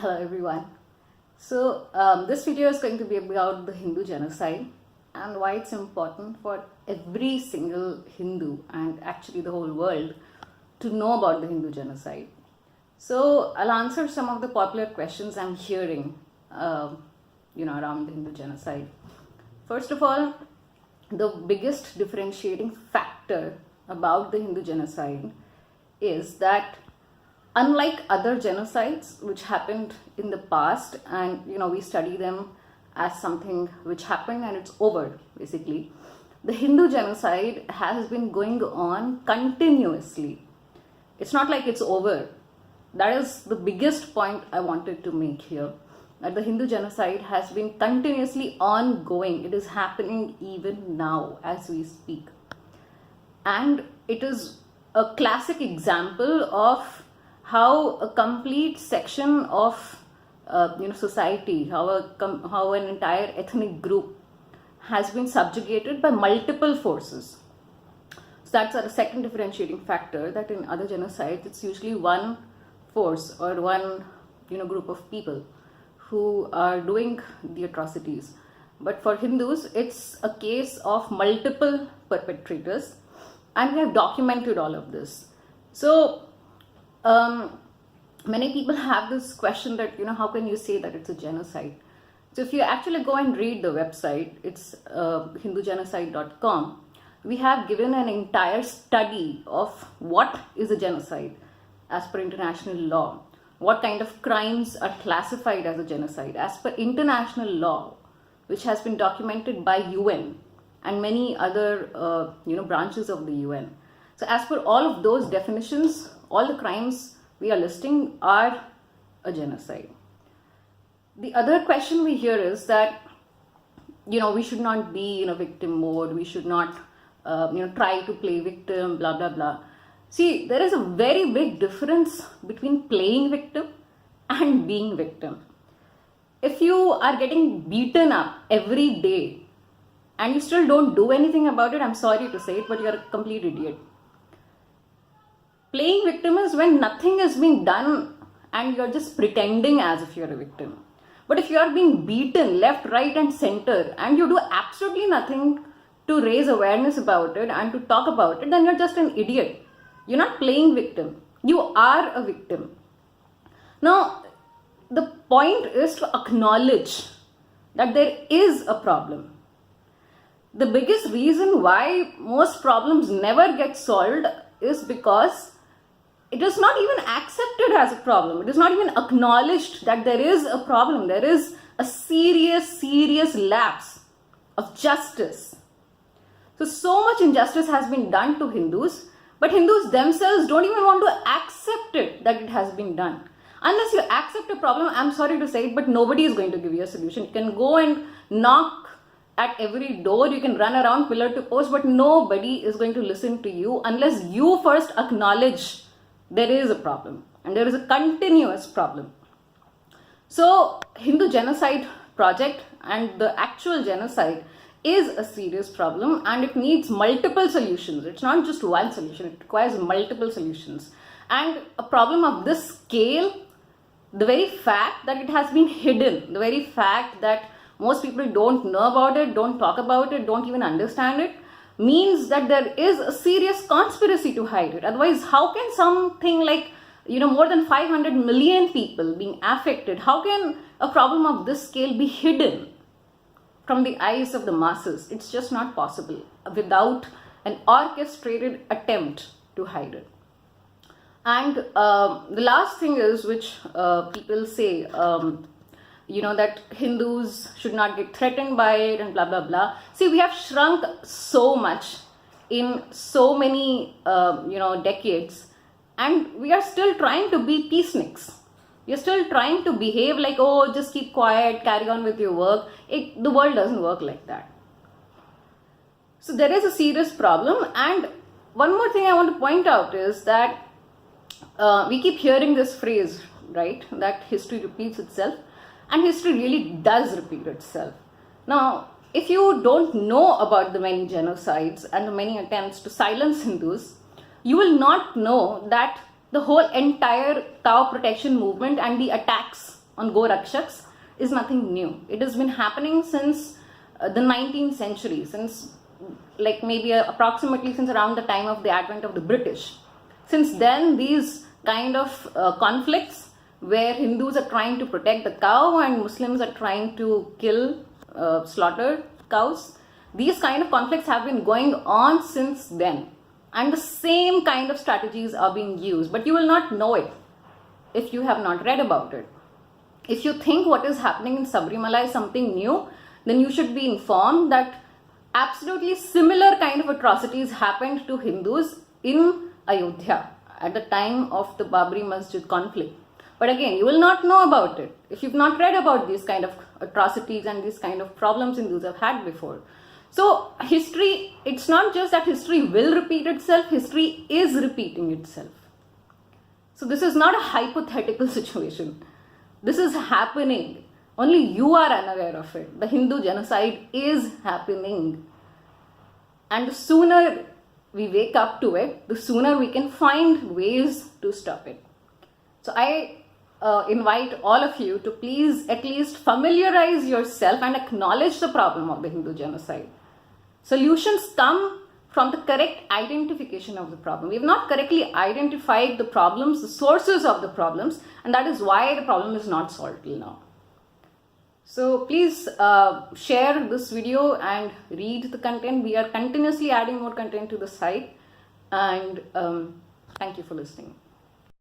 Hello everyone. So this video is going to be about the Hindu genocide and why it's important for every single Hindu and actually the whole world to know about the Hindu genocide. So I'll answer some of the popular questions I'm hearing around the Hindu genocide. First of all, the biggest differentiating factor about the Hindu genocide is that unlike other genocides which happened in the past, and we study them as something which happened and it's over, basically, the Hindu genocide has been going on continuously. It's not like it's over. That is the biggest point I wanted to make here, that the Hindu genocide has been continuously ongoing. It is happening even now as we speak, and it is a classic example of how a complete section of society, how an entire ethnic group has been subjugated by multiple forces. So that's a second differentiating factor, that in other genocides it's usually one force or one group of people who are doing the atrocities. But for Hindus, it's a case of multiple perpetrators, and we have documented all of this. So many people have this question that how can you say that it's a genocide? So if you actually go and read the website, it's hindugenocide.com. We have given an entire study of what is a genocide as per international law, what kind of crimes are classified as a genocide as per international law, which has been documented by UN and many other branches of the UN. So as per all of those definitions, all the crimes we are listing are a genocide. The other question we hear is that we should not be in a victim mode, we should not try to play victim, blah blah blah. See, there is a very big difference between playing victim and being victim. If you are getting beaten up every day and you still don't do anything about it, I'm sorry to say it, but you're a complete idiot. Playing victim is when nothing is being done and you're just pretending as if you're a victim. But if you are being beaten left, right and center and you do absolutely nothing to raise awareness about it and to talk about it, then you're just an idiot. You're not playing victim. You are a victim. Now, the point is to acknowledge that there is a problem. The biggest reason why most problems never get solved is because it is not even accepted as a problem. It is not even acknowledged that there is a problem. There is a serious lapse of justice. So much injustice has been done to Hindus, but Hindus themselves don't even want to accept it, that it has been done. Unless you accept a problem, I'm sorry to say it, but nobody is going to give you a solution. You can go and knock at every door, you can run around pillar to post, but nobody is going to listen to you unless you first acknowledge there is a problem, and there is a continuous problem. So Hindu genocide project and the actual genocide is a serious problem, and it needs multiple solutions. It's not just one solution, it requires multiple solutions. And a problem of this scale, the very fact that it has been hidden, the very fact that most people don't know about it, don't talk about it, don't even understand it, means that there is a serious conspiracy to hide it. Otherwise, how can something like more than 500 million people being affected, how can a problem of this scale be hidden from the eyes of the masses? It's just not possible without an orchestrated attempt to hide it. And the last thing is, which people say, that Hindus should not get threatened by it and blah blah blah. See, we have shrunk so much in so many decades, and we are still trying to be peaceniks. We are still trying to behave like, oh, just keep quiet, carry on with your work. The world doesn't work like that. So there is a serious problem. And one more thing I want to point out is that we keep hearing this phrase, right, that history repeats itself. And history really does repeat itself. Now, if you don't know about the many genocides and the many attempts to silence Hindus, you will not know that the whole entire cow protection movement and the attacks on Gorakshaks is nothing new. It has been happening since the 19th century, since like maybe approximately since around the time of the advent of the British. Since then, these kind of conflicts where Hindus are trying to protect the cow and Muslims are trying to kill, slaughter cows, these kind of conflicts have been going on since then. And the same kind of strategies are being used, but you will not know it if you have not read about it. If you think what is happening in Sabarimala is something new, then you should be informed that absolutely similar kind of atrocities happened to Hindus in Ayodhya at the time of the Babri Masjid conflict. But again, you will not know about it if you've not read about these kind of atrocities and these kind of problems Hindus have had before. So history, it's not just that history will repeat itself, history is repeating itself. So this is not a hypothetical situation. This is happening. Only you are unaware of it. The Hindu genocide is happening. And the sooner we wake up to it, the sooner we can find ways to stop it. So I invite all of you to please at least familiarize yourself and acknowledge the problem of the Hindu genocide. Solutions come from the correct identification of the problem. We have not correctly identified the problems, the sources of the problems, and that is why the problem is not solved till now. So please share this video and read the content. We are continuously adding more content to the site, and thank you for listening.